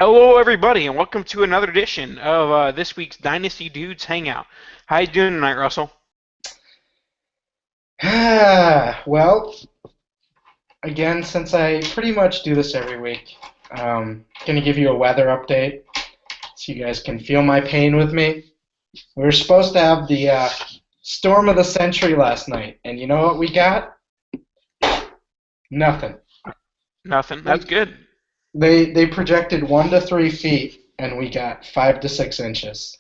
Hello, everybody, and welcome to another edition of this week's Dynasty Dudes Hangout. How you doing tonight, Russell? Well, again, since I pretty much do this every week, gonna give you a weather update so you guys can feel my pain with me. We were supposed to have the storm of the century last night, and you know what we got? Nothing. Nothing. That's They good. they projected 1 to 3 feet, and we got 5 to 6 inches.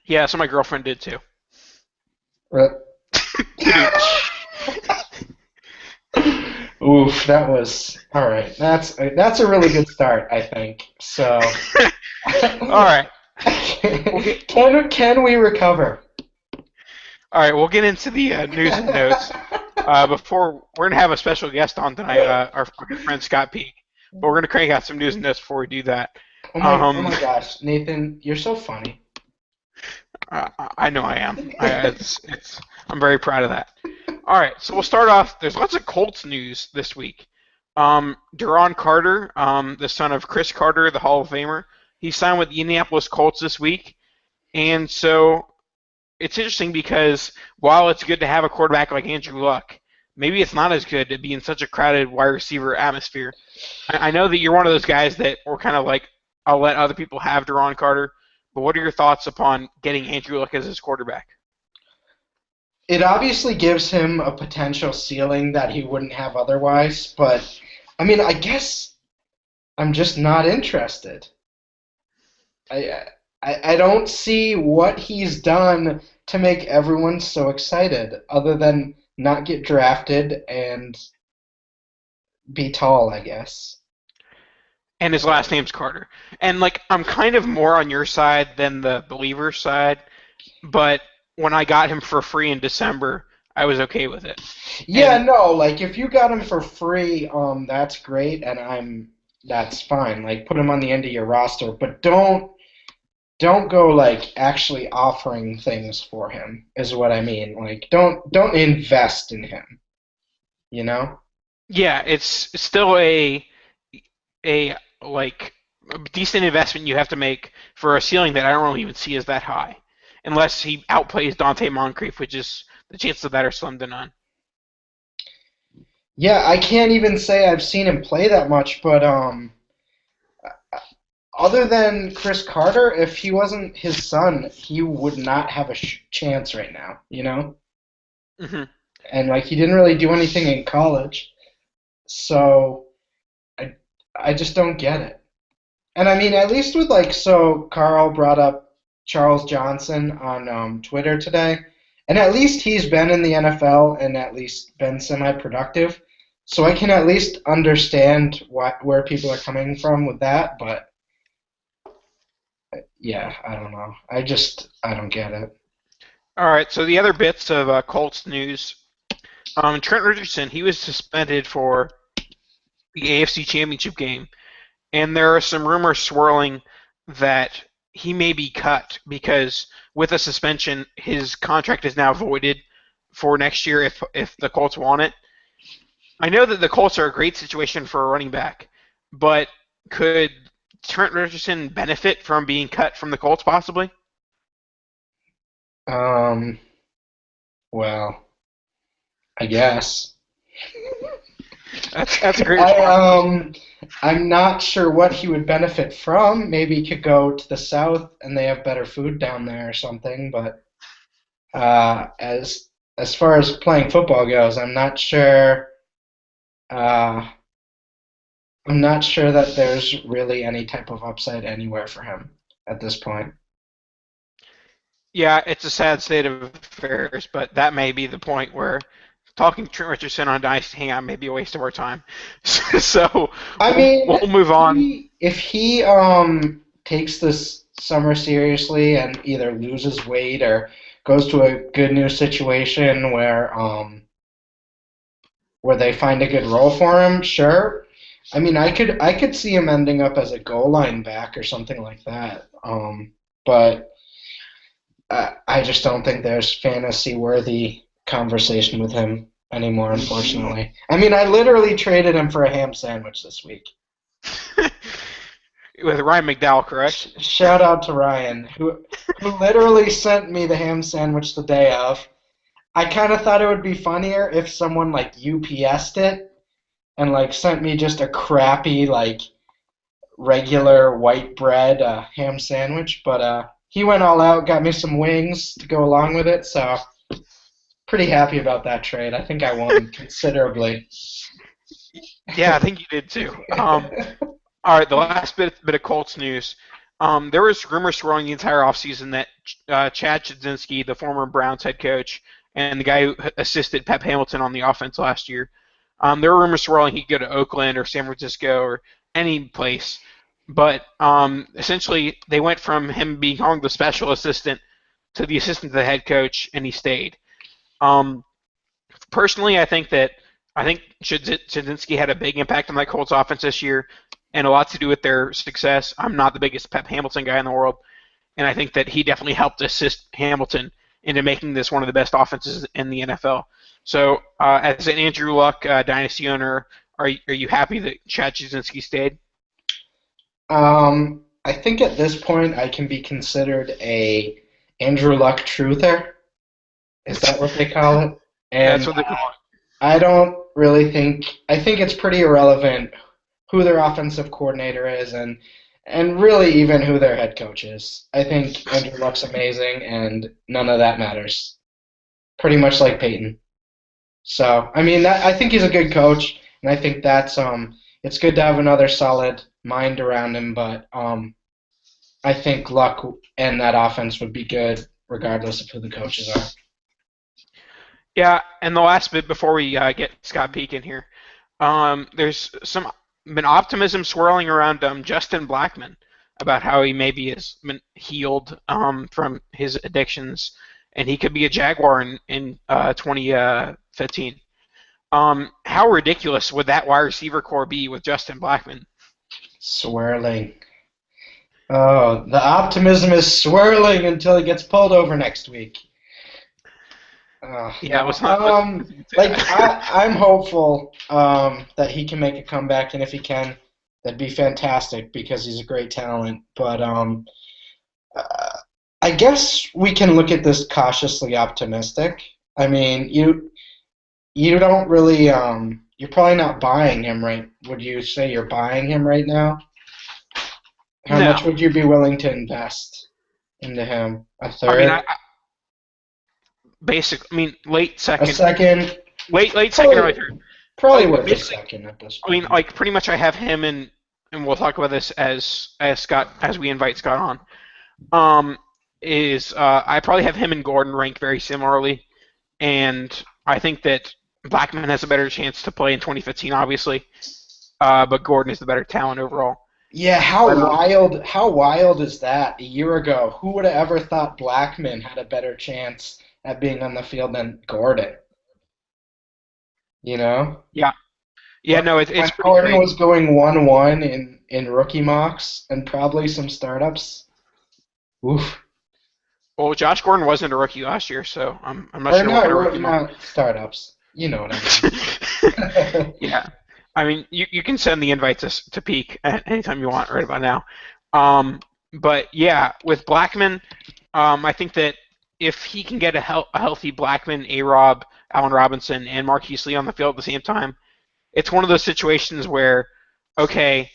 Yeah, so my girlfriend did too. Re- Dude. Oof, that was all right. That's a really good start, I think. So. All right. We'll get Can we recover? all right. We'll get into the news and notes. Before we're gonna have a special guest on tonight, our good friend Scott Peak. But we're gonna crank out some news and notes before we do that. Oh Um, my gosh, Nathan, you're so funny. I know I am. I'm very proud of that. All right, so we'll start off. There's lots of Colts news this week. Duron Carter, the son of Chris Carter, the Hall of Famer, he signed with the Indianapolis Colts this week, and so it's interesting because while it's good to have a quarterback like Andrew Luck, maybe it's not as good to be in such a crowded wide receiver atmosphere. I know that you're one of those guys that were kind of like, I'll let other people have Duron Carter, but what are your thoughts upon getting Andrew Luck as his quarterback? It obviously gives him a potential ceiling that he wouldn't have otherwise, but I mean, I guess I'm just not interested. I I don't see what he's done to make everyone so excited, other than not get drafted and be tall, I guess. And his last name's Carter. And like I'm kind of more on your side than the believer side, but when I got him for free in December, I was okay with it. Yeah, And no, like if you got him for free, that's great, and that's fine. Like put him on the end of your roster, but don't go like actually offering things for him is what I mean. Like don't invest in him, you know? yeah, it's still a like a decent investment you have to make for a ceiling that I don't really even see as that high, unless he outplays Dante Moncrief, which is the chances of that are slim to none. Yeah, I can't even say I've seen him play that much, but other than Chris Carter, if he wasn't his son, he would not have a chance right now, you know? Hmm. And like he didn't really do anything in college, so I I just don't get it. And I mean, at least with like, so Carl brought up Charles Johnson on Twitter today, and at least he's been in the NFL and at least been semi-productive. So I can at least understand where people are coming from with that. But yeah, I don't know. I don't get it. All right, so the other bits of Colts news. Trent Richardson, he was suspended for the AFC Championship game, and there are some rumors swirling that he may be cut because with a suspension, his contract is now voided for next year if the Colts want it. I know that the Colts are a great situation for a running back, but could Trent Richardson benefit from being cut from the Colts possibly? Um, well, I guess. That's a great I response. I'm not sure what he would benefit from. Maybe he could go to the south and they have better food down there or something. But as far as playing football goes, I'm not sure. Uh, I'm not sure that there's really any type of upside anywhere for him at this point. Yeah, it's a sad state of affairs, but that may be the point where talking Trent Richardson on Dynasty Hangout may be a waste of our time. So I we'll mean, we'll move on. if he takes this summer seriously and either loses weight or goes to a good new situation where they find a good role for him, sure. I mean, I could see him ending up as a goal line back or something like that. But I just don't think there's fantasy worthy conversation with him anymore, unfortunately. I mean, I literally traded him for a ham sandwich this week. With Ryan McDowell, correct? Shout out to Ryan, who literally sent me the ham sandwich the day of. I kind of thought it would be funnier if someone like UPS'd it and like sent me just a crappy like regular white bread ham sandwich, but he went all out, got me some wings to go along with it, so pretty happy about that trade. I think I won considerably. Yeah, I think you did too. All right, the last bit of Colts news. There was rumors swirling the entire offseason that Chad Chudzinski, the former Browns head coach, and the guy who assisted Pep Hamilton on the offense last year, there were rumors swirling he'd go to Oakland or San Francisco or any place. But essentially, they went from him being the special assistant to the assistant to the head coach, and he stayed. Um, Personally, I think Chudzinski had a big impact on that Colts offense this year, and a lot to do with their success. I'm not the biggest Pep Hamilton guy in the world, and I think that he definitely helped assist Hamilton into making this one of the best offenses in the NFL. So, as an Andrew Luck dynasty owner, are you happy that Chad Chudzinski stayed? I think at this point I can be considered a Andrew Luck truther. Is that what they call it? That's And what they call it. I don't really think I think it's pretty irrelevant who their offensive coordinator is and really even who their head coach is. I think Andrew Luck's amazing and none of that matters. Pretty much like Peyton. So, I mean, I think he's a good coach, and I think that's it's good to have another solid mind around him. But I think Luck and that offense would be good regardless of who the coaches are. Yeah, and the last bit before we get Scott Peak in here, there's some been optimism swirling around Justin Blackman about how he maybe has been healed from his addictions, and he could be a Jaguar in 2015. How ridiculous would that wide receiver core be with Justin Blackman? Swirling. Oh, the optimism is swirling until he gets pulled over next week. Yeah, it No, was not. like I'm hopeful that he can make a comeback, and if he can, that'd be fantastic because he's a great talent. But uh, I guess we can look at this cautiously optimistic. I mean, you don't really you're probably not buying him right. Would you say you're buying him right now? How much No, would you be willing to invest into him? A I mean, third? I mean, late A second, second? late second, Probably, early third. probably Like worth a basically, second at this I mean, point. like pretty much, I have him in, and we'll talk about this as Scott as we invite Scott on. I probably have him and Gordon ranked very similarly, and I think that Blackman has a better chance to play in 2015, obviously, but Gordon is the better talent overall. Yeah, But how wild is that? A year ago, who would have ever thought Blackman had a better chance at being on the field than Gordon? You know? yeah, yeah, When no, it's when pretty Gordon crazy. was going 1-1 in rookie mocks and probably some startups. Oof. Well, Josh Gordon wasn't a rookie last year, so I'm not Or sure what kind of not rookie mock. not startups. You know what I mean. Yeah, I mean, you can send the invite to Peak at anytime you want right about now. Um, but yeah, with Blackman, I think that if he can get a healthy Blackman, A-Rob, Allen Robinson, and Marquise Lee on the field at the same time, it's one of those situations where, okay,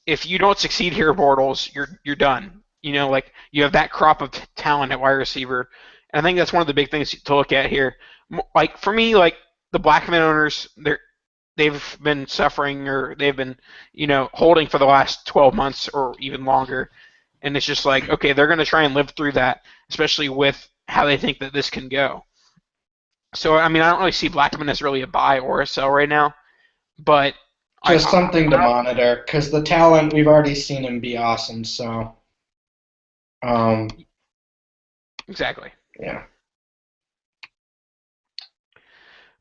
if you don't succeed here, Bortles, you're done. You know, like you have that crop of talent at wide receiver, and I think that's one of the big things to look at here. Like for me, like the Blackman owners, they've been suffering or they've been, holding for the last 12 months or even longer, and it's just like okay, they're going to try and live through that, especially with how they think that this can go. So I mean, I don't really see Blackman as really a buy or a sell right now, but Just something to I monitor because the talent we've already seen him be awesome. So, um, exactly. yeah,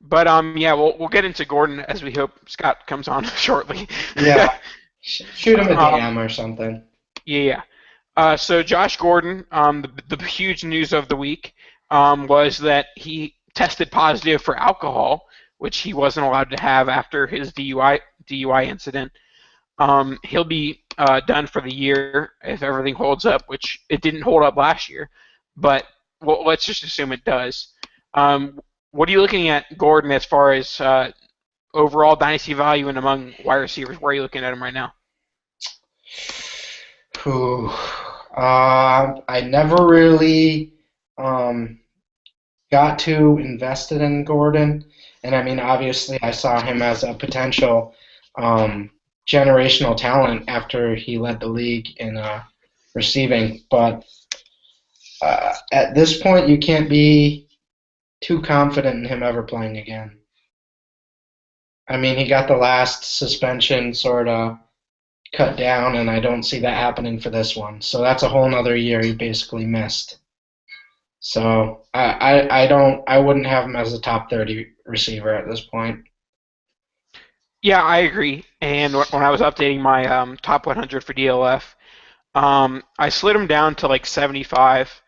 But yeah, we'll get into Gordon as we hope Scott comes on shortly. yeah. Shoot him a um, DM or something. yeah, yeah. So Josh Gordon, the huge news of the week was that he tested positive for alcohol, which he wasn't allowed to have after his DUI incident. He'll be done for the year if everything holds up, which it didn't hold up last year, but well, let's just assume it does. What are you looking at Gordon as far as overall dynasty value and among wide receivers? Where are you looking at him right now? Whew. I never really um, got too invested in Gordon, and I mean, obviously, I saw him as a potential um, generational talent after he led the league in receiving. But at this point, you can't be too confident in him ever playing again. I mean, he got the last suspension sort of cut down, and I don't see that happening for this one. So that's a whole nother year he basically missed. So I wouldn't have him as a top 30 receiver at this point. Yeah, I agree. And when I was updating my top 100 for DLF, I slid him down to like 75,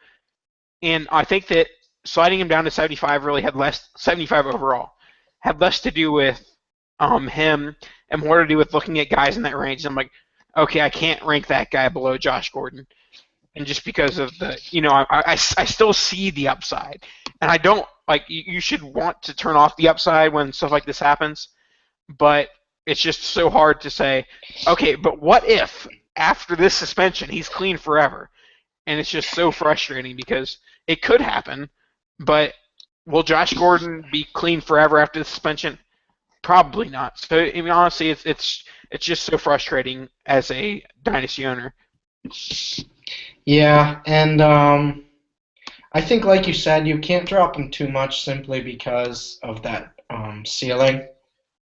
and I think that sliding him down to 75 really had less 75 overall had less to do with him and more to do with looking at guys in that range. I'm like, okay, I can't rank that guy below Josh Gordon, and just because of the, I still see the upside, and I don't like you should want to turn off the upside when stuff like this happens, but it's just so hard to say, okay, but what if after this suspension he's clean forever? And it's just so frustrating because it could happen, but will Josh Gordon be clean forever after the suspension? Probably not. So I mean, honestly, it's just so frustrating as a dynasty owner. Yeah, and I think, like you said, you can't drop him too much simply because of that ceiling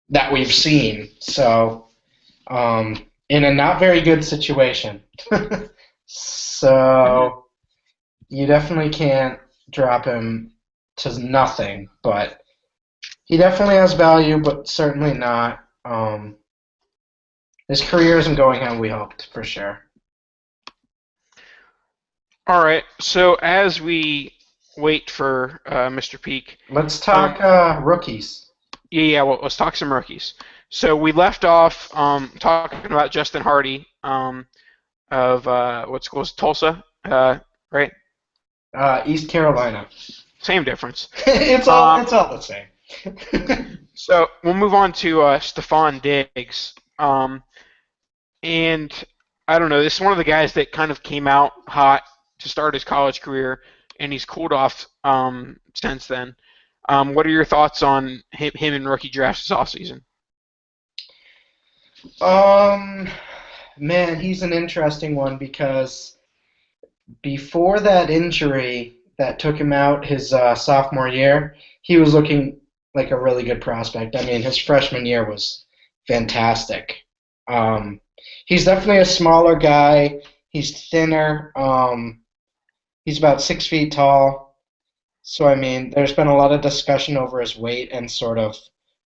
that we've seen. So, in a not very good situation. So, you definitely can't drop him to nothing, but he definitely has value, but certainly not. His career isn't going how we hoped, for sure. All right. So as we wait for Mr. Peak, Let's um, talk rookies. yeah, well, let's talk some rookies. So we left off talking about Justin Hardy of what school is it? Tulsa, right? East Carolina. Same difference. It's all the same. So we'll move on to Stephon Diggs. And I don't know, this is one of the guys that kind of came out hot to start his college career, and he's cooled off since then. What are your thoughts on him in rookie drafts this offseason? Um, Man, he's an interesting one because before that injury that took him out his sophomore year, he was looking like a really good prospect. I mean, his freshman year was fantastic. Um, he's definitely a smaller guy. He's thinner. He's about 6 feet tall. So, I mean, there's been a lot of discussion over his weight and sort of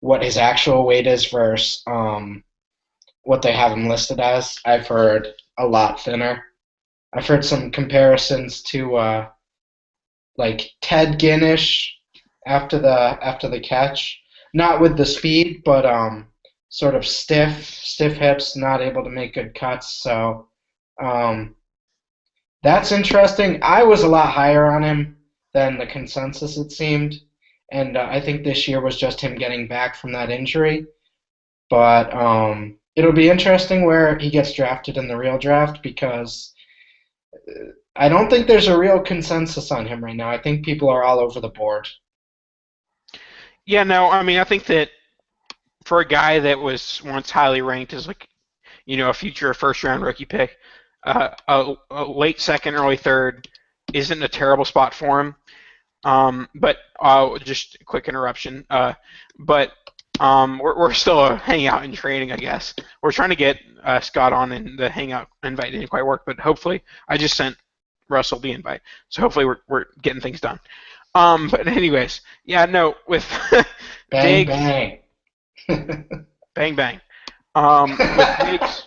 what his actual weight is versus what they have him listed as. I've heard a lot thinner. I've heard some comparisons to like Ted Ginish after the catch, not with the speed, but sort of stiff hips, not able to make good cuts. So um, that's interesting. I was a lot higher on him than the consensus, it seemed, and I think this year was just him getting back from that injury. But it'll be interesting where he gets drafted in the real draft because I don't think there's a real consensus on him right now. I think people are all over the board. Yeah, no, I mean, I think that for a guy that was once highly ranked as like, a future first round rookie pick, a late second, early third isn't a terrible spot for him. But just a quick interruption. But we're still hanging out and training, I guess. We're trying to get Scott on, and the hangout invite didn't quite work, but hopefully I just sent Russell the invite, so hopefully we're getting things done. But anyways, yeah, no, with Bang Diggs, bang. bang bang. With Diggs,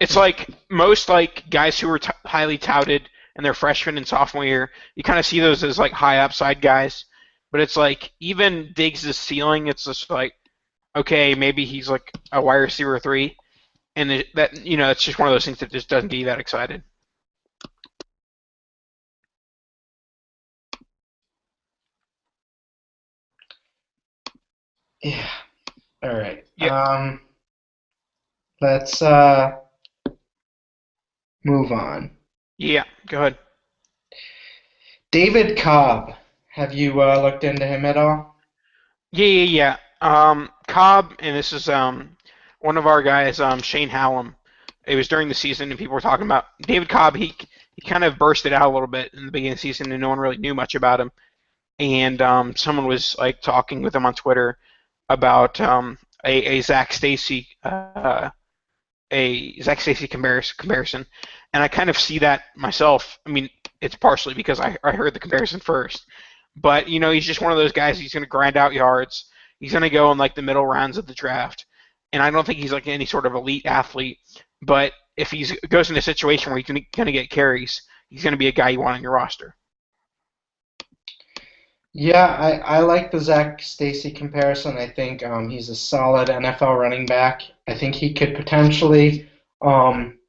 it's like most like guys who were highly touted in their freshman and sophomore year. You kind of see those as like high upside guys, but it's like even Diggs' ceiling, it's just like okay, maybe he's like a wide receiver 3, and it's just one of those things that just doesn't get you that excited. Yeah. All right. Yeah, Let's move on. yeah. Go ahead. David Cobb. Have you looked into him at all? Yeah, yeah, yeah. Cobb, and this is one of our guys, Shane Hallam. It was during the season, and people were talking about David Cobb. He kind of bursted out a little bit in the beginning of the season, and no one really knew much about him. And someone was like talking with him on Twitter about a Zach Stacy comparison, and I kind of see that myself. I mean, it's partially because I heard the comparison first, but he's just one of those guys. He's going to grind out yards. He's going to go in like the middle rounds of the draft, and I don't think he's like any sort of elite athlete. But if he goes in a situation where he's going to get carries, he's going to be a guy you want on your roster. Yeah, I like the Zach Stacy comparison. I think he's a solid NFL running back. I think he could potentially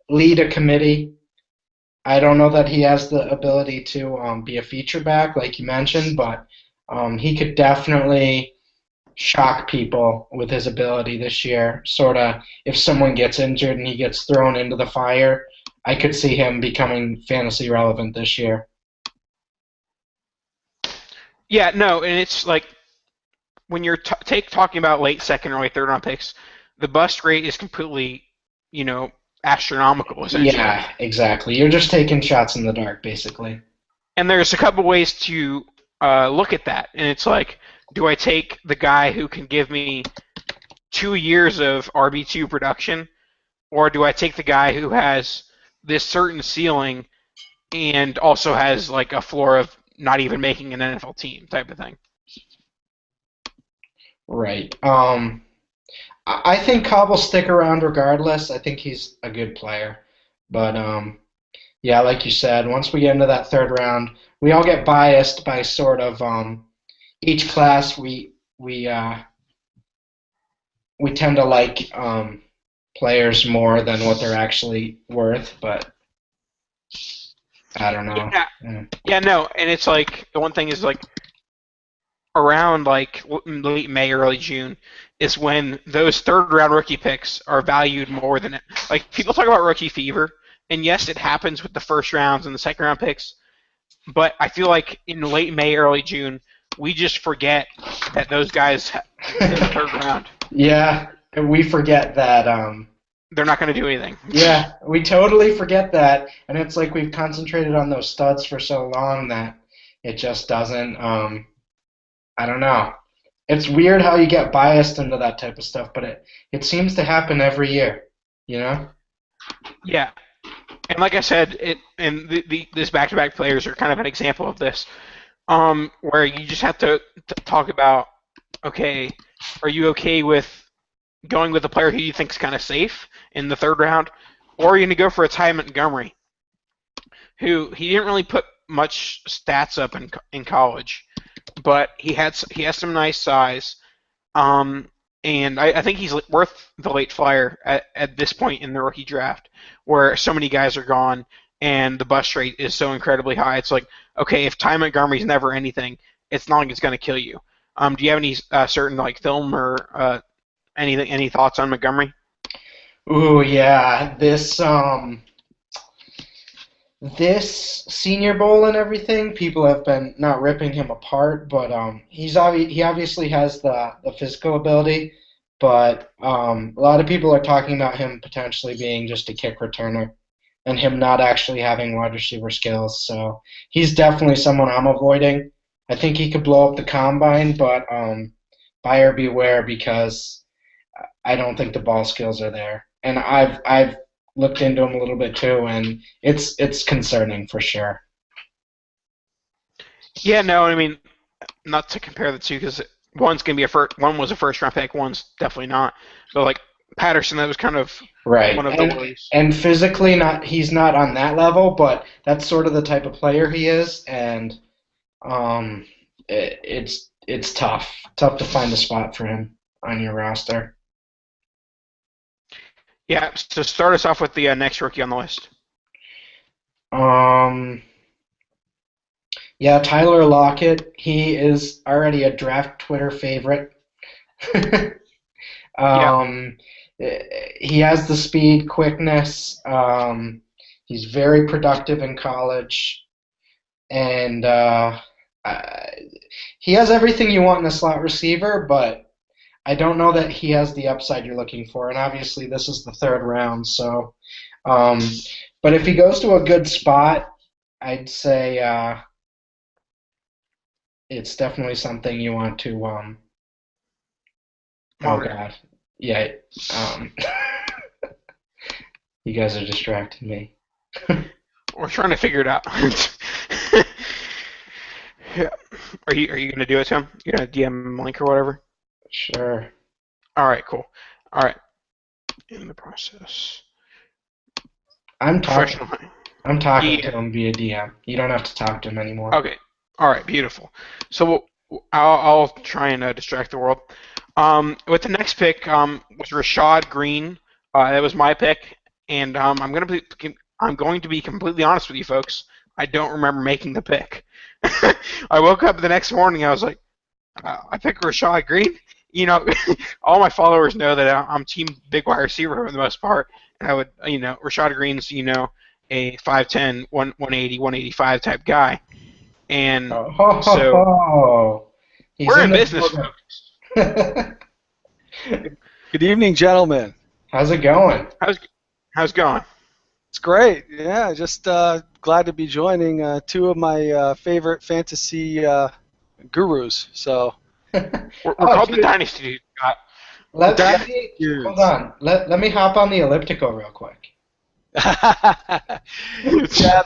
lead a committee. I don't know that he has the ability to be a feature back, like you mentioned, but he could definitely shock people with his ability this year. Sort of, if someone gets injured and he gets thrown into the fire, I could see him becoming fantasy relevant this year. Yeah, no, and it's like when you're talking about late second or late third round picks, the bust rate is completely, you know, astronomical essentially. Yeah, exactly. You're just taking shots in the dark, basically. And there's a couple ways to look at that, and it's like, do I take the guy who can give me 2 years of RB2 production, or do I take the guy who has this certain ceiling and also has like a floor of not even making an NFL team type of thing? Right. I think Cobb will stick around regardless. I think he's a good player. But yeah, like you said, once we get into that third round, we all get biased by sort of each class. We tend to like players more than what they're actually worth. But I don't know. Yeah, Yeah. yeah, no, and it's like the one thing is like around like late May, early June is when those third round rookie picks are valued more than like people talk about rookie fever, and yes, it happens with the first rounds and the second round picks, but I feel like in late May, early June, we just forget that those guys in the third round, Yeah, and we forget that. they're not going to do anything. Yeah, we totally forget that, and it's like we've concentrated on those studs for so long that it just doesn't. I don't know. It's weird how you get biased into that type of stuff, but it seems to happen every year, you know? Yeah, and like I said, this back-to-back players are kind of an example of this, where you just have to talk about, okay, are you okay with going with a player who you think is kind of safe in the third round, or are you going to go for a Ty Montgomery, who he didn't really put much stats up in college, but he has some nice size, um, and I think he's worth the late flyer at this point in the rookie draft, where so many guys are gone and the bust rate is so incredibly high. It's like, okay, if Ty Montgomery's never anything, it's not like it's going to kill you. Do you have any certain like film or anything? Any thoughts on Montgomery? Ooh, yeah. This Senior Bowl and everything, people have been not ripping him apart, but he obviously has the physical ability, but a lot of people are talking about him potentially being just a kick returner and him not actually having wide receiver skills. So he's definitely someone I'm avoiding. I think he could blow up the combine, but buyer beware because I don't think the ball skills are there. And I've looked into him a little bit too, and it's concerning for sure. Yeah, no, I mean, not to compare the two because one's gonna be a first, one was a first round pick, one's definitely not. But like Patterson, that was kind of Right. one of the worries. And physically not he's not on that level, but that's sort of the type of player he is, and um it's tough to find a spot for him on your roster. Yeah. So start us off with the next rookie on the list. Um, yeah, Tyler Lockett. He is already a draft Twitter favorite. Yeah. um, he has the speed, quickness. He's very productive in college, and uh, he has everything you want in a slot receiver, but I don't know that he has the upside you're looking for. And obviously, this is the third round, so. Um, but if he goes to a good spot, I'd say it's definitely something you want to. Oh Monitor. God, yeah. Um, you guys are distracting me. We're trying to figure it out. Yeah. Are you gonna do it, Tim? You gonna DM him a link or whatever? Sure. All right. Cool. All right. In the process. I'm talking. Professional. I'm talking to Yeah. him via DM. You don't have to talk to him anymore. Okay. All right. Beautiful. So I'll try and distract the world. With the next pick was Rashad Green. That was my pick, and I'm going to be completely honest with you folks. I don't remember making the pick. I woke up the next morning. I was like, I picked Rashad Green. You know, all my followers know that I'm team big wide receiver for the most part, and I would, Rashad Green's, a 5'10", 180, 185 type guy, and Oh, ho, ho, so ho. He's we're in in the business, building. folks. Good evening, gentlemen. How's it going? How's it going? It's great. Yeah, just glad to be joining two of my favorite fantasy gurus. So, We're Oh, called the dude, Dynasty Dude, Scott. the let Dynasty me hold Dudes. on. Let me hop on the elliptical real quick. Yeah,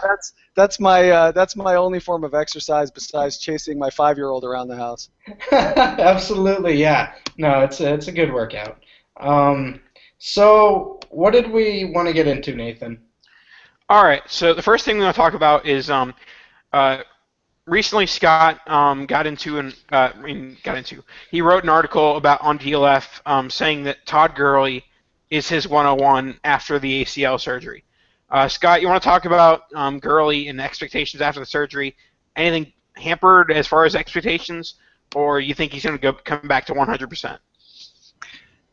that's my only form of exercise besides chasing my 5-year-old around the house. Absolutely, yeah. No, it's a good workout. Um, so what did we want to get into, Nathan? All right, so the first thing we want to talk about is uh, recently Scott he wrote an article about on DLF saying that Todd Gurley is his 101 after the ACL surgery. Scott, you want to talk about Gurley and expectations after the surgery? Anything hampered as far as expectations, or you think he's going to come back to 100%?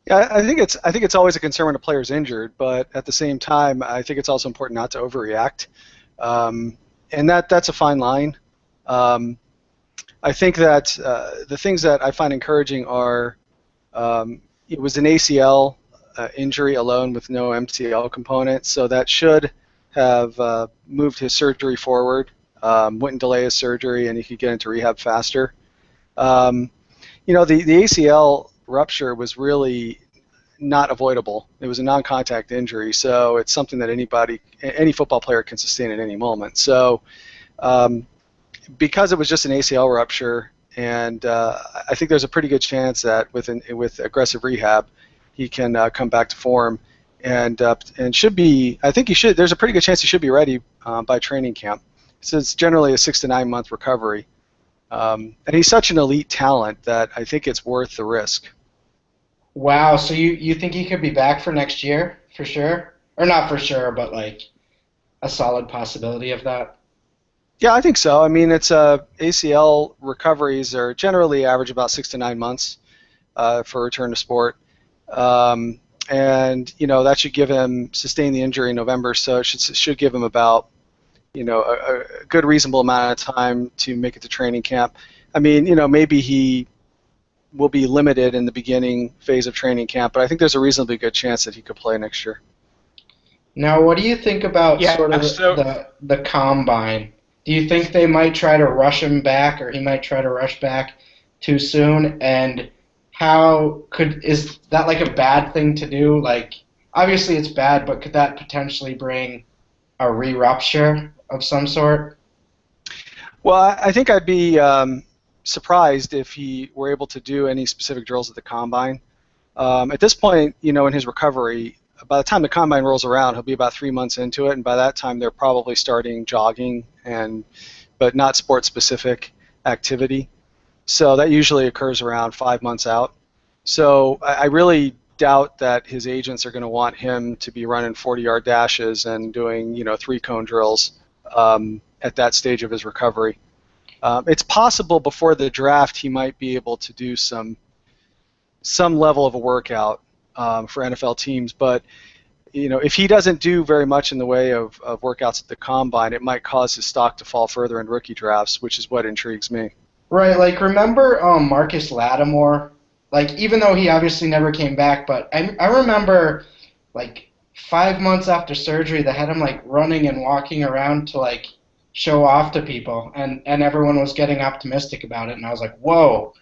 Yeah, I think it's always a concern when a player's injured, but at the same time, I think it's also important not to overreact, um, and that's a fine line. Um, I think that the things that I find encouraging are it was an ACL injury alone with no MCL component, so that should have moved his surgery forward, wouldn't delay his surgery, and he could get into rehab faster. Um, the ACL rupture was really not avoidable. It was a non-contact injury, so it's something that any football player can sustain at any moment. So um, because it was just an ACL rupture, and I think there's a pretty good chance that with aggressive rehab, he can come back to form, and should be. I think he should. There's a pretty good chance he should be ready by training camp. So it's generally a 6 to 9 month recovery, and he's such an elite talent that I think it's worth the risk. Wow, so you think he could be back for next year for sure? Or not for sure, but like a solid possibility of that. Yeah, I think so. I mean, it's ACL recoveries are generally average about 6 to 9 months for return to sport. Um, and that should give him sustain the injury in November, so it should give him about a good reasonable amount of time to make it to training camp. I mean, maybe he will be limited in the beginning phase of training camp, but I think there's a reasonably good chance that he could play next year. Now, what do you think about sort Yeah. of So the combine? Do you think they might try to rush him back, or he might try to rush back too soon? And how could is that like a bad thing to do? Like, obviously it's bad, but could that potentially bring a re-rupture of some sort? Well, I think I'd be surprised if he were able to do any specific drills at the combine. At this point, in his recovery, by the time the combine rolls around, he'll be about 3 months into it, and by that time, they're probably starting jogging but not sport-specific activity. So that usually occurs around 5 months out. So I really doubt that his agents are going to want him to be running 40-yard dashes and doing, 3-cone drills at that stage of his recovery. It's possible before the draft he might be able to do some level of a workout for NFL teams, but if he doesn't do very much in the way of workouts at the combine, it might cause his stock to fall further in rookie drafts, which is what intrigues me. Right, like remember Marcus Lattimore? Like even though he obviously never came back, but I remember like 5 months after surgery they had him like running and walking around to like show off to people, and everyone was getting optimistic about it, and I was like, whoa,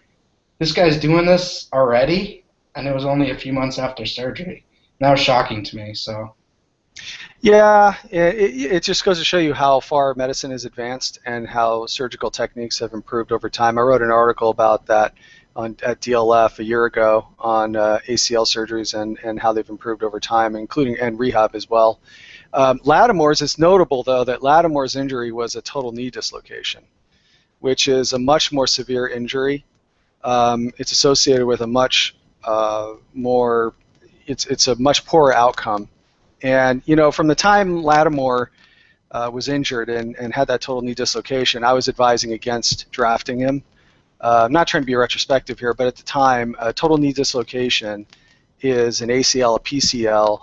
this guy's doing this already? And it was only a few months after surgery. That was shocking to me. So. Yeah, it just goes to show you how far medicine has advanced and how surgical techniques have improved over time. I wrote an article about that at DLF a year ago on ACL surgeries and how they've improved over time, including and rehab as well. Lattimore's, it's notable, though, that Lattimore's injury was a total knee dislocation, which is a much more severe injury. It's associated with a much more, it's a much poorer outcome. And, from the time Lattimore was injured and had that total knee dislocation, I was advising against drafting him. I'm not trying to be retrospective here, but at the time, a total knee dislocation is an ACL, a PCL,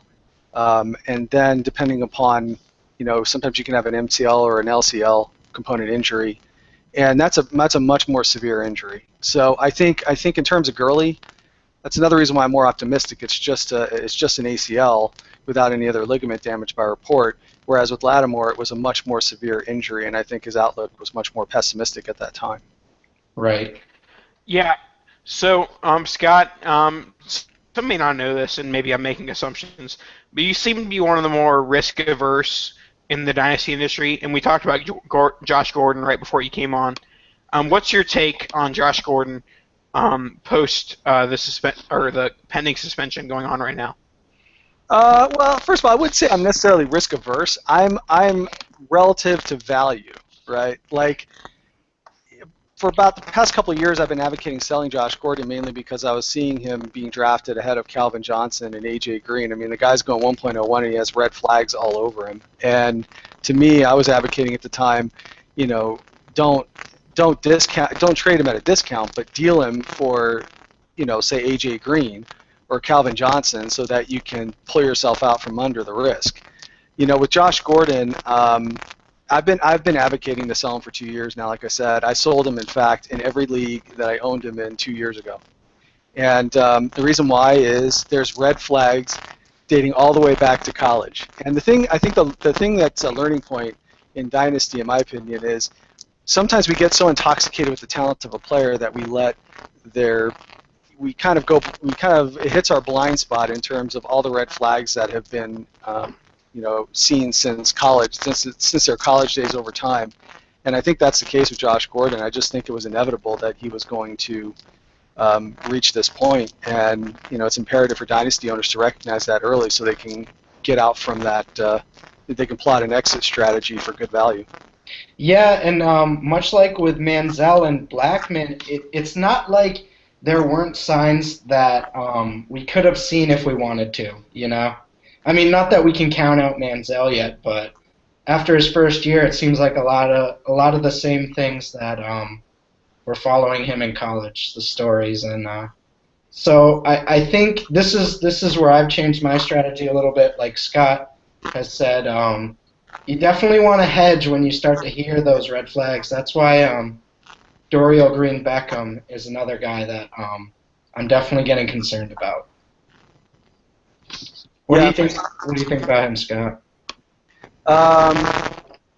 and then depending upon, sometimes you can have an MCL or an LCL component injury, and that's a much more severe injury. So I think in terms of Gurley, that's another reason why I'm more optimistic. It's just an ACL without any other ligament damage by report, whereas with Lattimore it was a much more severe injury, and I think his outlook was much more pessimistic at that time. Right. Yeah. So, Scott, some may not know this, and maybe I'm making assumptions, but you seem to be one of the more risk-averse in the dynasty industry, and we talked about Josh Gordon right before you came on. What's your take on Josh Gordon post the pending suspension going on right now? Well, first of all, I wouldn't say I'm necessarily risk averse. I'm relative to value, right? Like for about the past couple of years, I've been advocating selling Josh Gordon mainly because I was seeing him being drafted ahead of Calvin Johnson and AJ Green. I mean, the guy's going 1.01 and he has red flags all over him. And to me, I was advocating at the time, don't trade him at a discount, but deal him for, say AJ Green or Calvin Johnson, so that you can pull yourself out from under the risk. With Josh Gordon, I've been advocating to sell him for 2 years now. Like I said, I sold him, in fact, in every league that I owned him in 2 years ago. And the reason why is there's red flags dating all the way back to college. And I think the thing that's a learning point in Dynasty, in my opinion, is sometimes we get so intoxicated with the talent of a player that it hits our blind spot in terms of all the red flags that have been seen since college, since their college days over time. And I think that's the case with Josh Gordon. I just think it was inevitable that he was going to reach this point, and it's imperative for dynasty owners to recognize that early so they can get out from that. They can plot an exit strategy for good value. Yeah, and much like with Manziel and Blackman, it's not like there weren't signs that we could have seen if we wanted to, I mean, not that we can count out Manziel yet, but after his first year, it seems like a lot of the same things that were following him in college, the stories, and so I think this is where I've changed my strategy a little bit. Like Scott has said, you definitely want to hedge when you start to hear those red flags. That's why Dorial Green-Beckham is another guy that I'm definitely getting concerned about. What do you think about him, Scott?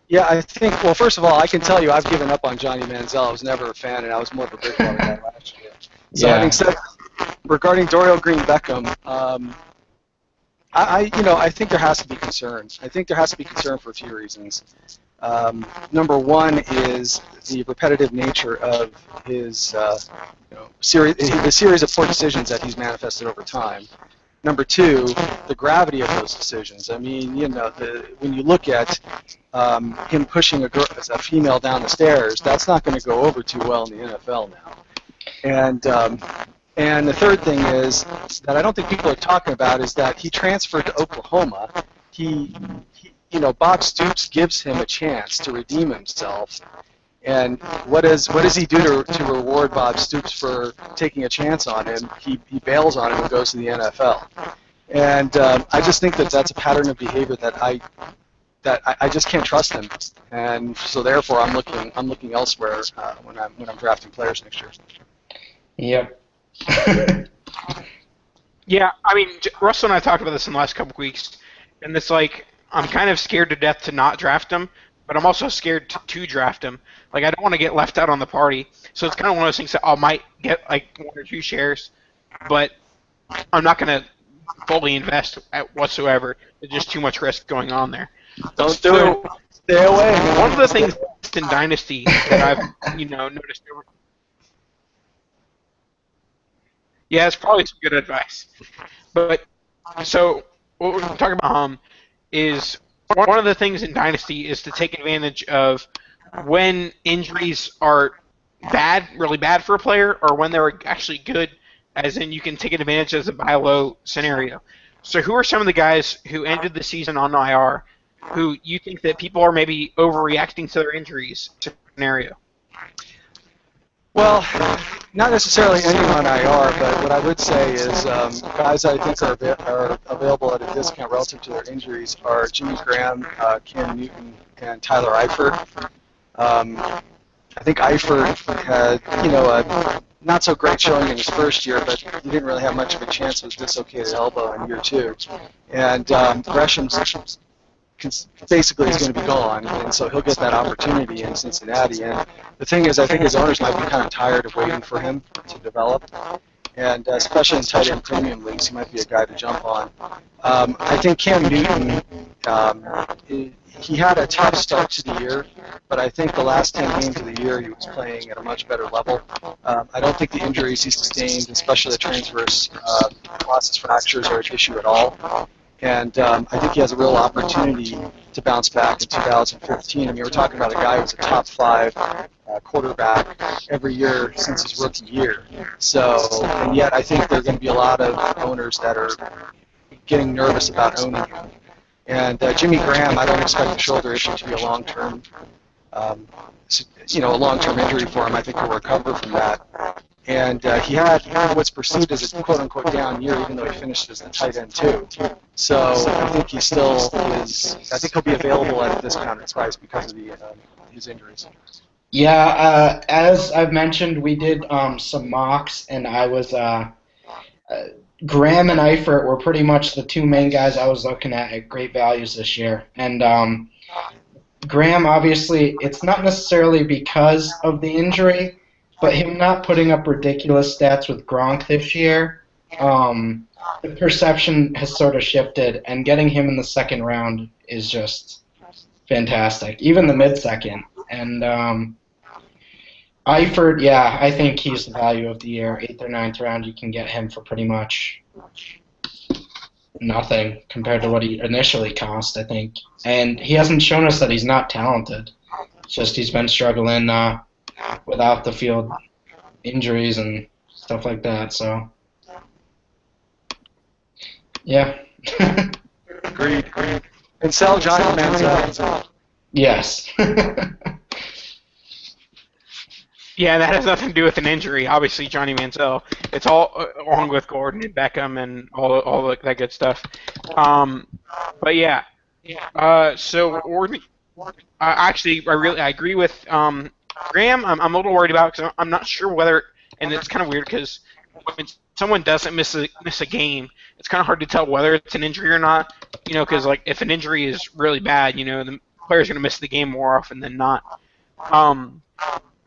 Yeah, I think. Well, first of all, I can tell you I've given up on Johnny Manziel. I was never a fan, and I was more of a Bridgewater guy last year. So having said, regarding Dorial Green-Beckham, I think there has to be concern. I think there has to be concern for a few reasons. Number one is the repetitive nature of his the series of poor decisions that he's manifested over time. Number two, the gravity of those decisions. I mean, when you look at him pushing a female down the stairs, that's not going to go over too well in the NFL now. And And the third thing is that I don't think people are talking about is that he transferred to Oklahoma. Bob Stoops gives him a chance to redeem himself. And what does he do to reward Bob Stoops for taking a chance on him? He bails on him and goes to the NFL. And I just think that that's a pattern of behavior that I just can't trust him. And so therefore I'm looking elsewhere when I'm drafting players next year. Yep. Yeah, I mean, Russell and I talked about this in the last couple of weeks, and it's like I'm kind of scared to death to not draft him, but I'm also scared to draft him. Like, I don't want to get left out on the party, so it's kind of one of those things that I might get like 1 or 2 shares, but I'm not going to fully invest whatsoever. There's just too much risk going on there. Don't do it. Stay away. One of the things in Dynasty that I've noticed over. Yeah, it's probably some good advice. But so what we're talking about is one of the things in Dynasty is to take advantage of when injuries are bad, really bad for a player, or when they're actually good, as in you can take advantage of the buy low scenario. So who are some of the guys who ended the season on IR who you think that people are maybe overreacting to their injuries scenario? Well, not necessarily anyone on IR, but what I would say is guys I think are available at a discount relative to their injuries are Jimmy Graham, Cam Newton, and Tyler Eifert. I think Eifert had, a not so great showing in his first year, but he didn't really have much of a chance with his dislocated elbow in year 2. And Gresham's basically is going to be gone, and so he'll get that opportunity in Cincinnati. And the thing is, I think his owners might be kind of tired of waiting for him to develop, and especially in tight end premium leagues, he might be a guy to jump on. I think Cam Newton, he had a tough start to the year, but I think the last 10 games of the year he was playing at a much better level. I don't think the injuries he sustained, especially the transverse process fractures, are an issue at all. And I think he has a real opportunity to bounce back in 2015. I mean, we're talking about a guy who's a top 5 quarterback every year since his rookie year. So, and yet I think there are going to be a lot of owners that are getting nervous about owning him. And Jimmy Graham, I don't expect the shoulder issue to be a long-term, a long-term injury for him. I think he'll recover from that. And he had what's perceived as a quote-unquote down year, even though he finished as the tight end too. So I think he still is. I think he'll be available at a discounted price because of his injuries. Yeah, as I've mentioned, we did some mocks, and I was Graham and Eifert were pretty much the 2 main guys I was looking at great values this year. And Graham, obviously, it's not necessarily because of the injury, but him not putting up ridiculous stats with Gronk this year, the perception has sort of shifted, and getting him in the 2nd round is just fantastic, even the mid-second. And Eifert, yeah, I think he's the value of the year. 8th or 9th round, you can get him for pretty much nothing compared to what he initially cost, I think. And he hasn't shown us that he's not talented. It's just he's been struggling without the field injuries and stuff like that, so yeah. Agreed. And sell Johnny Manziel. Yes. Yeah, that has nothing to do with an injury. Obviously, Johnny Manziel. It's all along with Gordon and Beckham and all that good stuff. But yeah. So I agree with Graham. I'm a little worried about because I'm not sure whether, and it's kind of weird because when someone doesn't miss a game, it's kind of hard to tell whether it's an injury or not. Because like if an injury is really bad, the player's going to miss the game more often than not.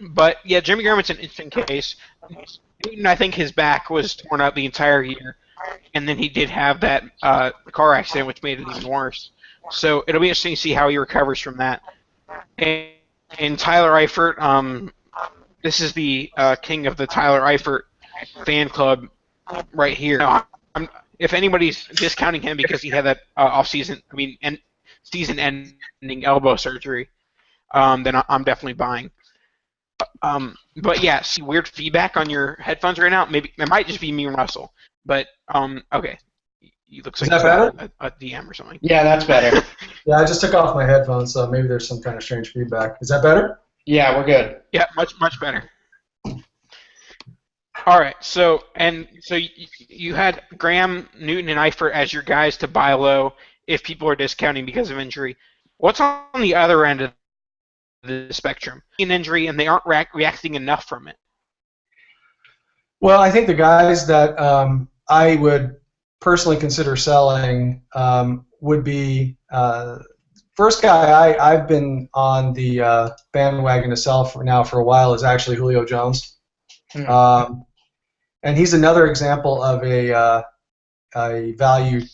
But yeah, Jimmy Graham, it's an interesting case. Newton, I think his back was torn up the entire year, and then he did have that car accident, which made it even worse. So it'll be interesting to see how he recovers from that. And Tyler Eifert, this is the king of the Tyler Eifert fan club right here. If anybody's discounting him because he had that season-ending elbow surgery, then I'm definitely buying. But yeah, see weird feedback on your headphones right now. Maybe it might just be me and Russell. But okay, it looks Is like that he's got better? a DM or something. Yeah, that's better. Yeah, I just took off my headphones, so maybe there's some kind of strange feedback. Is that better? Yeah, we're good. Yeah, much better. All right, so you had Graham, Newton, and Eifert as your guys to buy low if people are discounting because of injury. What's on the other end of the spectrum? An injury and they aren't reacting enough from it. Well, I think the guys that I would personally consider selling would be first guy I've been on the bandwagon to sell for a while is actually Julio Jones. And he's another example of a value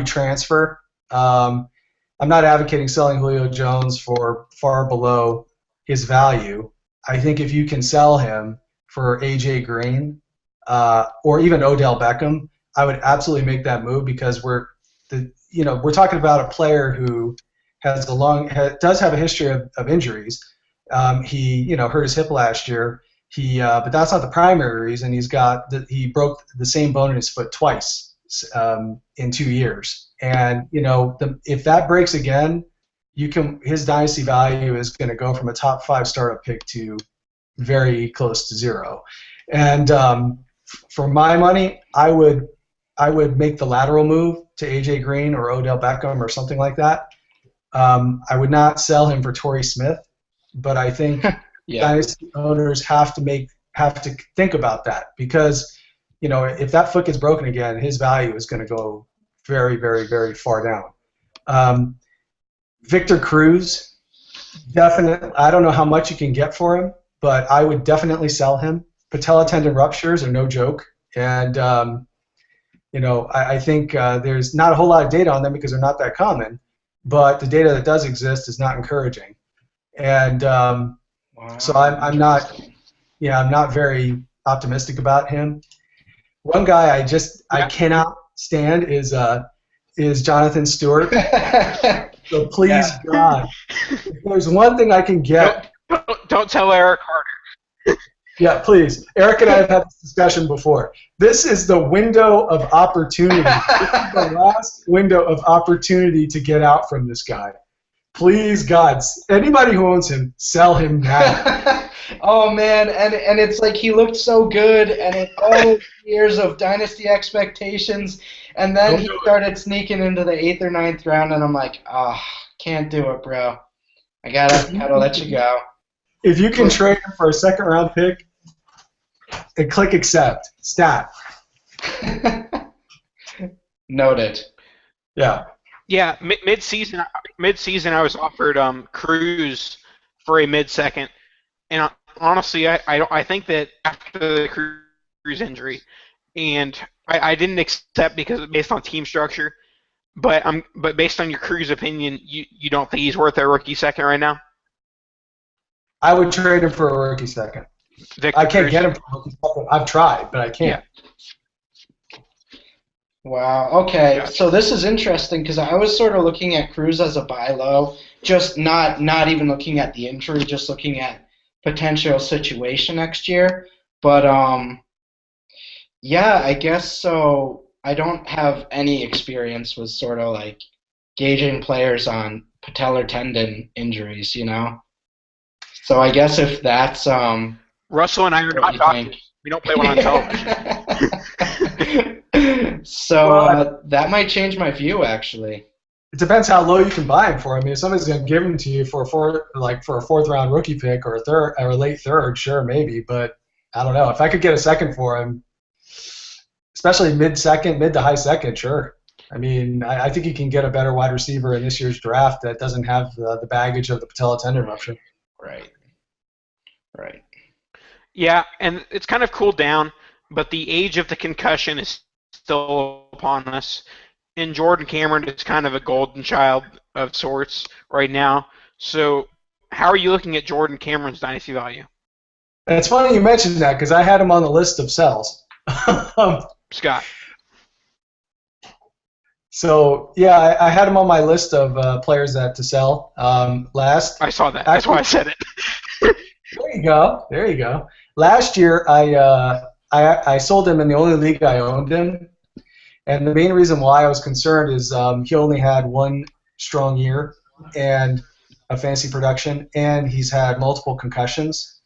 transfer. I'm not advocating selling Julio Jones for far below his value. I think if you can sell him for AJ Green or even Odell Beckham, I would absolutely make that move because we're talking about a player who does have a history of injuries. He hurt his hip last year. But that's not the primary reason. He broke the same bone in his foot twice in 2 years. And if that breaks again, his dynasty value is going to go from a top 5 startup pick to very close to 0. And for my money, I would make the lateral move to AJ Green or Odell Beckham or something like that. I would not sell him for Torrey Smith, but I think. Yeah. Dynasty owners have to think about that because, if that foot gets broken again, his value is going to go very, very, very far down. Victor Cruz, definitely. I don't know how much you can get for him, but I would definitely sell him. Patella tendon ruptures are no joke, and I think there's not a whole lot of data on them because they're not that common, but the data that does exist is not encouraging, and. Wow, so I'm not very optimistic about him. One guy I cannot stand is Jonathan Stewart. So please, God, if there's one thing I can get. Don't tell Eric Carter. Yeah, please. Eric and I have had this discussion before. This is the window of opportunity. This is the last window of opportunity to get out from this guy. Please, God, anybody who owns him, sell him now. Oh, man, and it's like he looked so good, and in all those years of dynasty expectations, and then he started sneaking into the 8th or 9th round, and I'm like, can't do it, bro. I gotta let you go. If you can trade him for a 2nd round pick, and click accept. Stat. Noted. Yeah. Yeah, mid-season, I was offered Cruz for a mid-second, and honestly, I think that after the Cruz injury, and I didn't accept because based on team structure, but based on your Cruz opinion, you don't think he's worth a rookie second right now? I would trade him for a rookie second. I can't get him for a rookie second. I've tried, but I can't. Yeah. Wow. Okay. So this is interesting because I was sort of looking at Cruz as a buy low, just not even looking at the injury, just looking at potential situation next year. But yeah, I guess so. I don't have any experience with sort of like gauging players on patellar tendon injuries, So I guess if that's Russell and I are not doctors. We don't play one on television. So that might change my view, actually. It depends how low you can buy him for. I mean, if somebody's going to give him to you for a 4th round rookie pick or a late third, sure, maybe. But I don't know. If I could get a second for him, especially mid to high second, sure. I mean, I think you can get a better wide receiver in this year's draft that doesn't have the baggage of the patella tendon rupture. Right. Yeah, and it's kind of cooled down, but the age of the concussion is still upon us. And Jordan Cameron is kind of a golden child of sorts right now. So how are you looking at Jordan Cameron's dynasty value? And it's funny you mentioned that because I had him on the list of sells. Scott. So, yeah, I had him on my list of players to sell last. I saw that. That's why I said it. There you go. There you go. Last year, I sold him in the only league I owned him, and the main reason why I was concerned is he only had one strong year and a fantasy production, and he's had multiple concussions,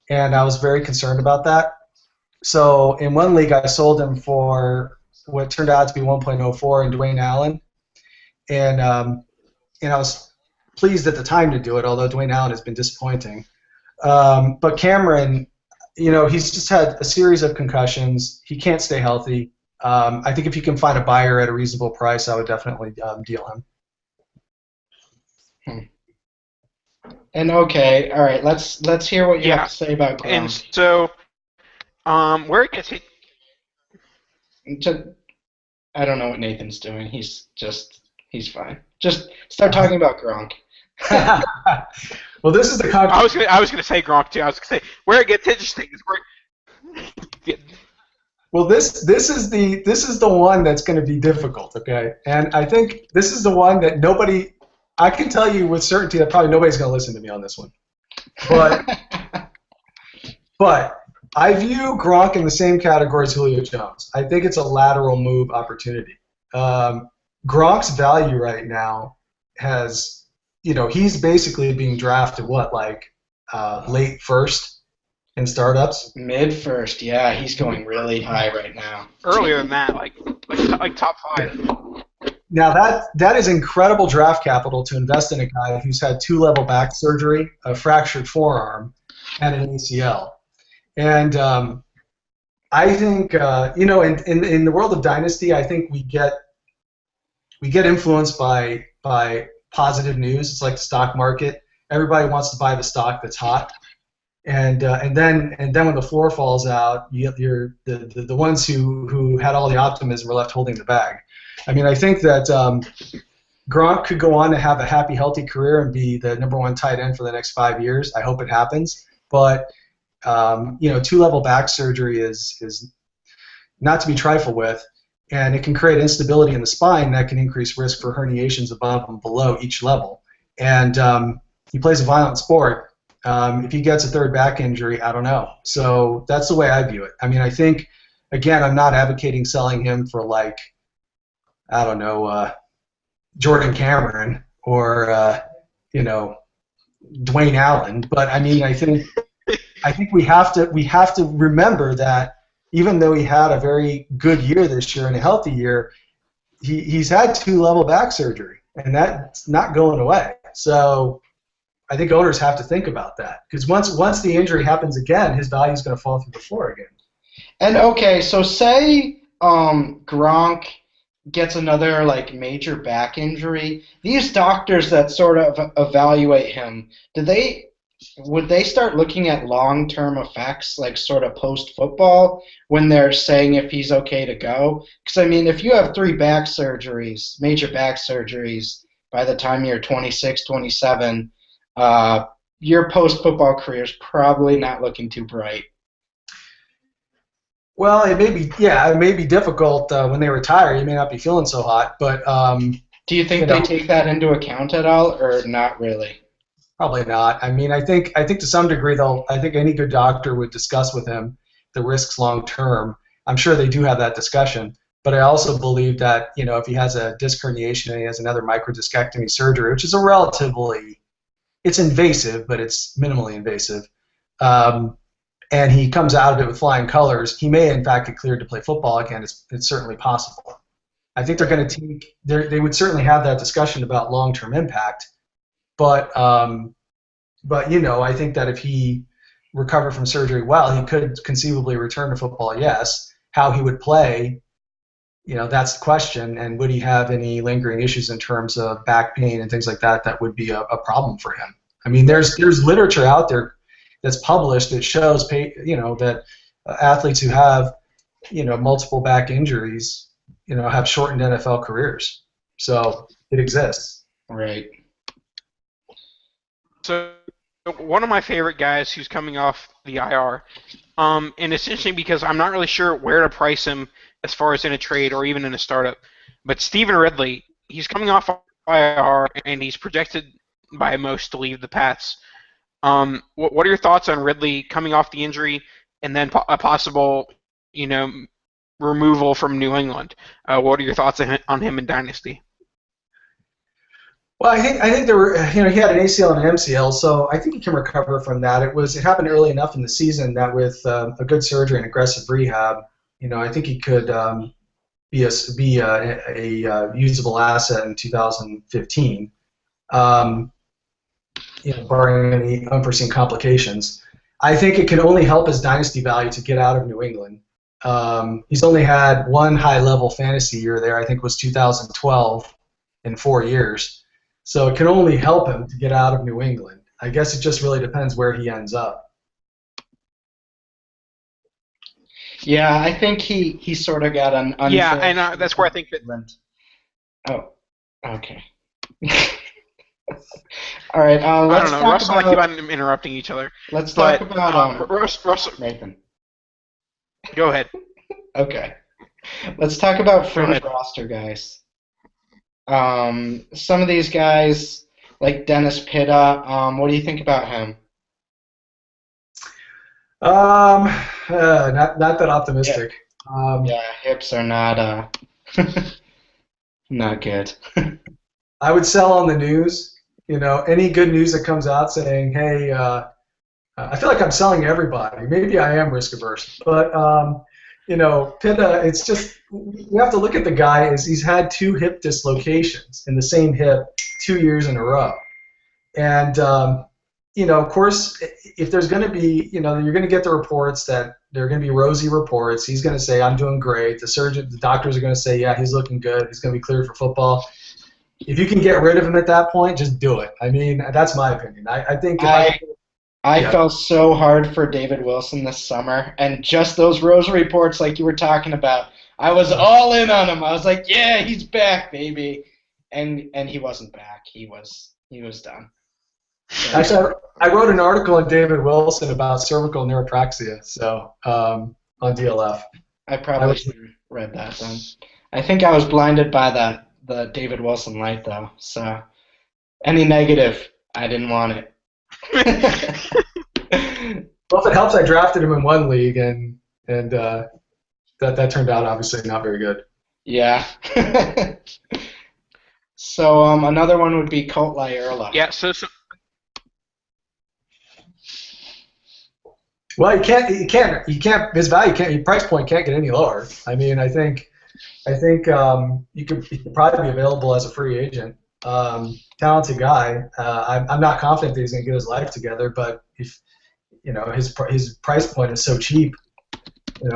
and I was very concerned about that. So in one league, I sold him for what turned out to be 1.04 in Dwayne Allen, and I was pleased at the time to do it, although Dwayne Allen has been disappointing. But Cameron, he's just had a series of concussions. He can't stay healthy. I think if you can find a buyer at a reasonable price, I would definitely deal him. And okay, all right, let's hear what you have to say about Gronk. And so, where it gets hit. I don't know what Nathan's doing. He's fine. Just start talking about Gronk. Well, this is the I was gonna say Gronk too. I was gonna say where it gets interesting is where. Well, this is the one that's going to be difficult, okay? And I think this is the one that nobody. I can tell you with certainty that probably nobody's going to listen to me on this one. But I view Gronk in the same category as Julio Jones. I think it's a lateral move opportunity. Gronk's value right now has, he's basically being drafted late first in startups. Mid first, yeah, he's going really high right now. Earlier than that, like top 5. Now that is incredible draft capital to invest in a guy who's had 2-level back surgery, a fractured forearm, and an ACL. And I think in the world of Dynasty, I think we get influenced by positive news. It's like the stock market. Everybody wants to buy the stock that's hot. And then when the floor falls out, you're the ones who had all the optimism are left holding the bag. I mean, I think that Gronk could go on to have a happy, healthy career and be the #1 tight end for the next 5 years. I hope it happens. But 2-level back surgery is not to be trifled with, and it can create instability in the spine that can increase risk for herniations above and below each level. And he plays a violent sport. If he gets a third back injury, I don't know. So that's the way I view it. I mean, I think, again, I'm not advocating selling him for Jordan Cameron or Dwayne Allen. But I mean, I think we have to remember that even though he had a very good year this year and a healthy year, he's had 2-level back surgery, and that's not going away. So I think owners have to think about that, because once the injury happens again, his value is going to fall through the floor again. And okay, so say Gronk gets another major back injury. These doctors that sort of evaluate him, would they start looking at long-term effects, sort of post-football, when they're saying if he's okay to go? Because I mean, if you have 3 back surgeries, major back surgeries, by the time you're 26, 27. Your post-football career is probably not looking too bright. Well, it may be difficult when they retire. You may not be feeling so hot, but do you think they take that into account at all, or not really? Probably not. I mean, I think to some degree, I think any good doctor would discuss with him the risks long term. I'm sure they do have that discussion, but I also believe that if he has a disc herniation and he has another microdiscectomy surgery, which is it's invasive, but it's minimally invasive, and he comes out of it with flying colors, he may in fact get cleared to play football again. It's certainly possible. I think they're going to they would certainly have that discussion about long-term impact, but I think that if he recovered from surgery well, he could conceivably return to football. Yes, how he would play, that's the question. And would he have any lingering issues in terms of back pain and things like that? That would be a problem for him. I mean, there's literature out there that's published that shows, that athletes who have, multiple back injuries, have shortened NFL careers. So it exists. Right. So one of my favorite guys who's coming off the IR, and it's interesting because I'm not really sure where to price him as far as in a trade or even in a startup, but Stephen Ridley, he's coming off IR and he's projected by most to leave the Pats. What are your thoughts on Ridley coming off the injury and then a possible, you know, removal from New England? What are your thoughts on him in Dynasty? Well, I think there were, he had an ACL and an MCL, so I think he can recover from that. It happened early enough in the season that with a good surgery and aggressive rehab, I think he could be a usable asset in 2015, barring any unforeseen complications. I think it can only help his dynasty value to get out of New England. He's only had one high-level fantasy year there. I think it was 2012 in 4 years. So it can only help him to get out of New England. I guess it just really depends where he ends up. Yeah, I think he sort of got an unfair. Yeah, and that's where I think that. Oh, okay. All right. I don't know. Russell and I keep on interrupting each other. Let's talk about Russell. Nathan. Go ahead. Okay. Let's talk about fringe roster guys. Some of these guys, like Dennis Pitta, what do you think about him? Not that optimistic. Yeah, hips are not not good. I would sell on the news. Any good news that comes out saying, hey, I feel like I'm selling everybody. Maybe I am risk averse, but Pitta, it's just you have to look at the guy as he's had 2 hip dislocations in the same hip 2 years in a row, and of course, if there's going to be, you're going to get the reports that they're going to be rosy reports. He's going to say, I'm doing great. The doctors are going to say, yeah, he's looking good. He's going to be cleared for football. If you can get rid of him at that point, just do it. I mean, that's my opinion. I think I felt so hard for David Wilson this summer, and just those rosy reports like you were talking about, I was all in on him. I was like, yeah, he's back, baby. And he wasn't back. He was done. Actually, I wrote an article on David Wilson about cervical neuropraxia, so on DLF. I probably should have read that then. I think I was blinded by the David Wilson light, though. So any negative, I didn't want it. Well, if it helps, I drafted him in one league, and that turned out obviously not very good. Yeah. So another one would be Colt Lyerla. Yeah. So. Well, he can't. His price point can't get any lower. I mean, I think he could probably be available as a free agent. Talented guy. I'm not confident that he's going to get his life together, but if his price point is so cheap,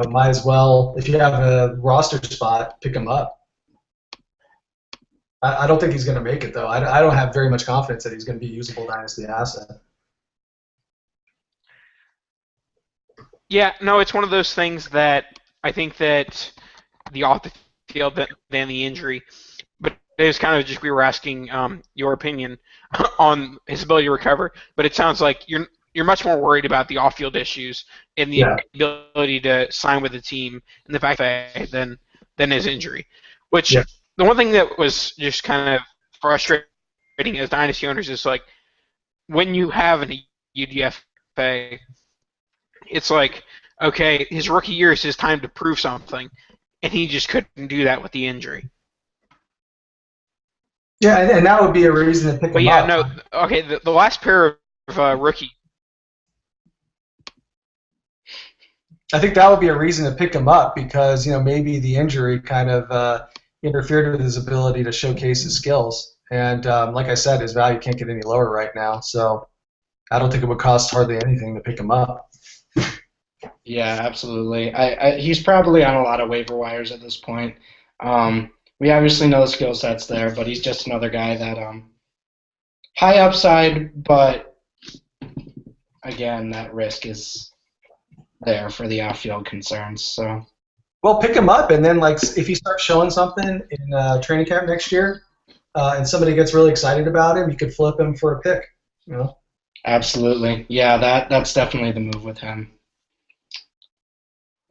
might as well, if you have a roster spot, pick him up. I don't think he's going to make it though. I don't have very much confidence that he's going to be a usable dynasty asset. Yeah, no, it's one of those things that I think that the off the field than the injury, but it was kind of just we were asking your opinion on his ability to recover. But it sounds like you're much more worried about the off-field issues and the ability to sign with the team and the fact that than his injury. Which the one thing that was just kind of frustrating as dynasty owners is like when you have an UDFA. It's like, okay, his rookie year is his time to prove something, and he just couldn't do that with the injury. Yeah, and that would be a reason to pick him up. No, okay, the last pair of rookie. I think that would be a reason to pick him up because, maybe the injury kind of interfered with his ability to showcase his skills. And like I said, his value can't get any lower right now, so I don't think it would cost hardly anything to pick him up. Yeah, absolutely. He's probably on a lot of waiver wires at this point. We obviously know the skill set's there, but he's just another guy that high upside, but again, that risk is there for the off-field concerns. So, well, pick him up, and then if he starts showing something in training camp next year, and somebody gets really excited about him, you could flip him for a pick. Absolutely. Yeah, that's definitely the move with him.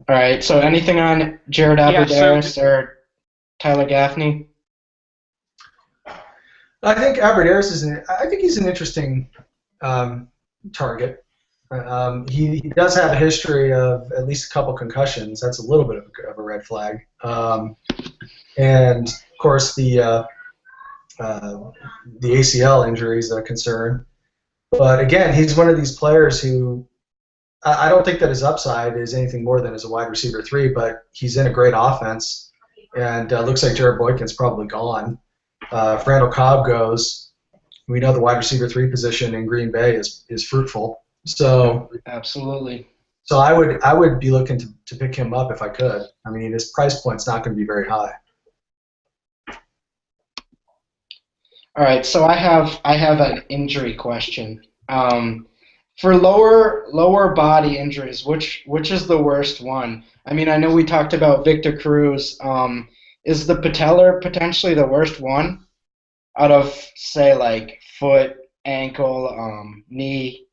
All right, so anything on Jared Abbrederis or Tyler Gaffney? I think Abbrederis I think he's an interesting target. He does have a history of at least a couple concussions. That's a little bit of a red flag. And of course the ACL injury is a concern. But again, he's one of these players who I don't think that his upside is anything more than as a wide receiver 3, but he's in a great offense, and looks like Jared Boykin's probably gone. If Randall Cobb goes, we know the wide receiver 3 position in Green Bay is fruitful. So absolutely. So I would be looking to pick him up if I could. I mean, his price point's not going to be very high. All right, so I have an injury question. For lower body injuries, which is the worst one? I mean, I know we talked about Victor Cruz. Is the patellar potentially the worst one out of, say, like foot, ankle, knee?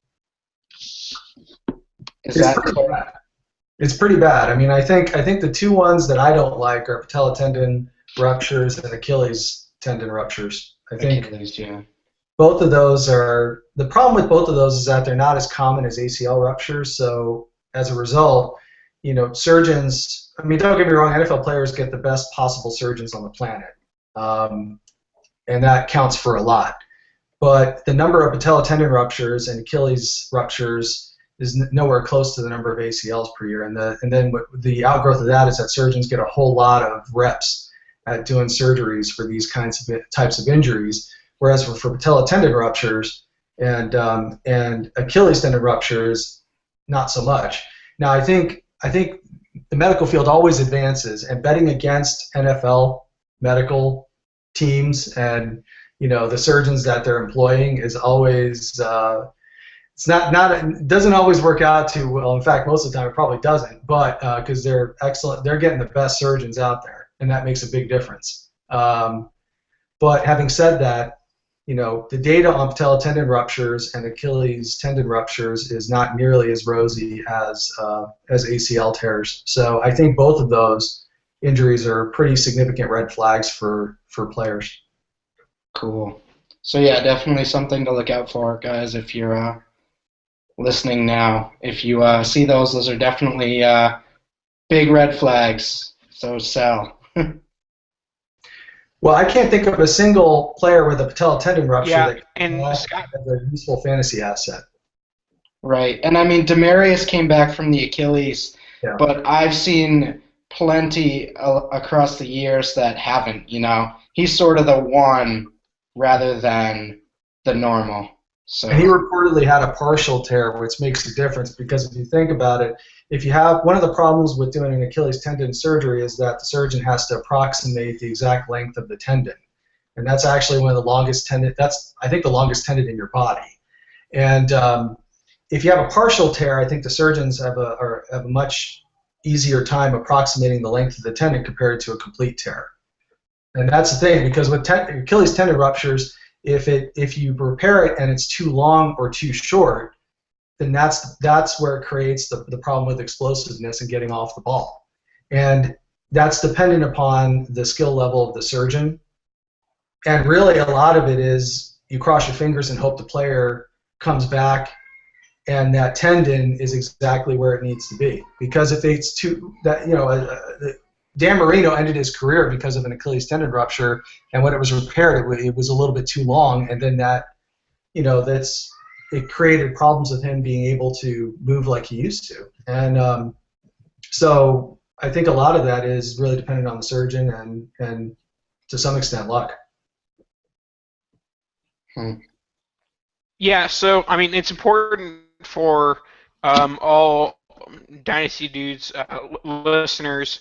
It's pretty bad. I mean, I think the two ones that I don't like are patella tendon ruptures and Achilles tendon ruptures. I think Achilles, yeah. Both of those are the problem with both of those is that they're not as common as ACL ruptures. So as a result, surgeons. I mean, don't get me wrong, NFL players get the best possible surgeons on the planet, and that counts for a lot. But the number of patella tendon ruptures and Achilles ruptures is nowhere close to the number of ACLs per year. And then the outgrowth of that is that surgeons get a whole lot of reps at doing surgeries for these types of injuries. Whereas for patella tendon ruptures and Achilles tendon ruptures, not so much. Now I think the medical field always advances, and betting against NFL medical teams and the surgeons that they're employing is always it doesn't always work out too well. In fact, most of the time it probably doesn't. But because they're excellent, they're getting the best surgeons out there, and that makes a big difference. But having said that, the data on patella tendon ruptures and Achilles tendon ruptures is not nearly as rosy as ACL tears. So I think both of those injuries are pretty significant red flags for players. Cool. So yeah, definitely something to look out for, guys. If you're listening now, if you see those are definitely big red flags. So sell. Well, I can't think of a single player with a patella tendon rupture that has a useful fantasy asset. Right, and I mean, Demarius came back from the Achilles, yeah. But I've seen plenty across the years that haven't. He's sort of the one rather than the normal. So. And he reportedly had a partial tear, which makes a difference because if you think about it, if you have one of the problems with doing an Achilles tendon surgery is that the surgeon has to approximate the exact length of the tendon, and that's actually one of the longest tendon. That's I think the longest tendon in your body. And if you have a partial tear, I think the surgeons have a much easier time approximating the length of the tendon compared to a complete tear. And that's the thing, because with Achilles tendon ruptures, if you repair it and it's too long or too short, then that's where it creates the problem with explosiveness and getting off the ball. And that's dependent upon the skill level of the surgeon. And really a lot of it is you cross your fingers and hope the player comes back and that tendon is exactly where it needs to be. Because if it's Dan Marino ended his career because of an Achilles tendon rupture, and when it was repaired, it was a little bit too long, and then it created problems with him being able to move like he used to. And so I think a lot of that is really dependent on the surgeon and to some extent luck. Yeah, so I mean, it's important for all Dynasty Dudes listeners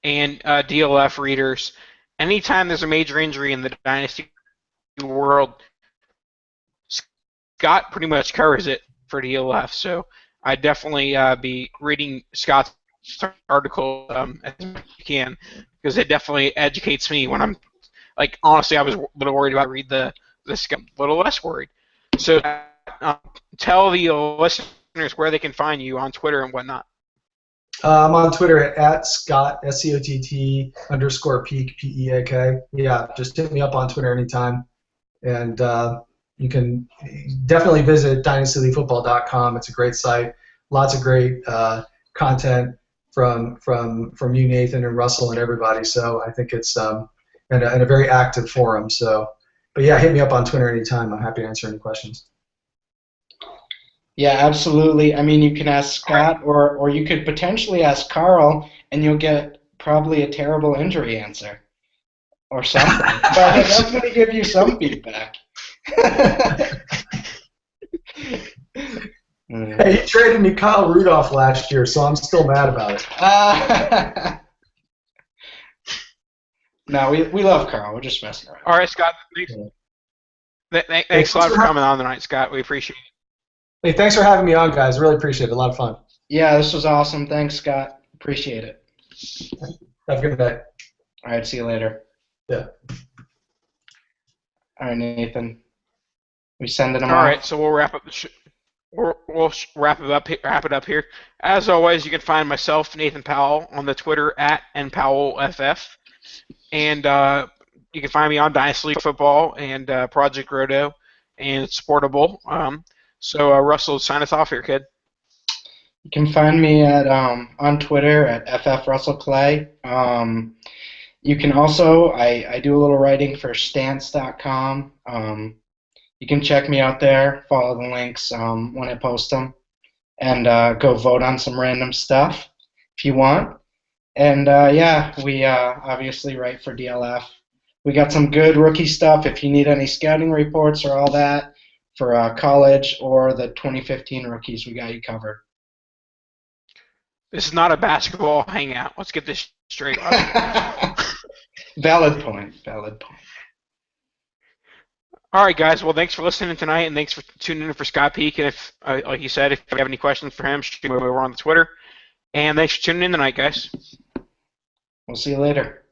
and DLF readers. Anytime there's a major injury in the Dynasty world, Scott pretty much covers it for DLF. So I'd definitely be reading Scott's article as much as you can, because it definitely educates me when I'm, like, honestly, I was a little worried about read the Scott, a little less worried. So tell the listeners where they can find you on Twitter and whatnot. I'm on Twitter at Scott, SCOTT _Peak, PEAK. Yeah, just hit me up on Twitter anytime. And you can definitely visit dynastyleaguefootball.com. It's a great site. Lots of great content from you, Nathan, and Russell, and everybody. So I think it's and a very active forum. So, but yeah, hit me up on Twitter anytime. I'm happy to answer any questions. Yeah, absolutely. I mean, you can ask Scott, or you could potentially ask Carl, and you'll get probably a terrible injury answer or something. But I'll definitely give you some feedback. Hey, he traded me Kyle Rudolph last year, so I'm still mad about it. No, we love Carl. We're just messing around. All right, Scott. Thanks a lot for coming on tonight, Scott. We appreciate it. Hey, thanks for having me on, guys. Really appreciate it. A lot of fun. Yeah, this was awesome. Thanks, Scott. Appreciate it. Have a good night. All right, see you later. Yeah. All right, Nathan. We sending them All off? right, so we'll wrap up the we'll wrap it up here. As always, you can find myself, Nathan Powell, on the Twitter at @npowellff, and you can find me on Dynasty League Football and Project Roto and Sportable. So Russell, sign us off here, kid. You can find me at on Twitter at @ffrussellclay. You can also I do a little writing for Stance.com. You can check me out there. Follow the links when I post them, and go vote on some random stuff if you want. And yeah, we obviously write for DLF. We got some good rookie stuff. If you need any scouting reports or all that for college or the 2015 rookies, we got you covered. This is not a basketball hangout. Let's get this straight. Valid point. Valid point. All right, guys. Well, thanks for listening tonight, and thanks for tuning in for Scott Peak. And if, like you said, if you have any questions for him, shoot him over on the Twitter. And thanks for tuning in tonight, guys. We'll see you later.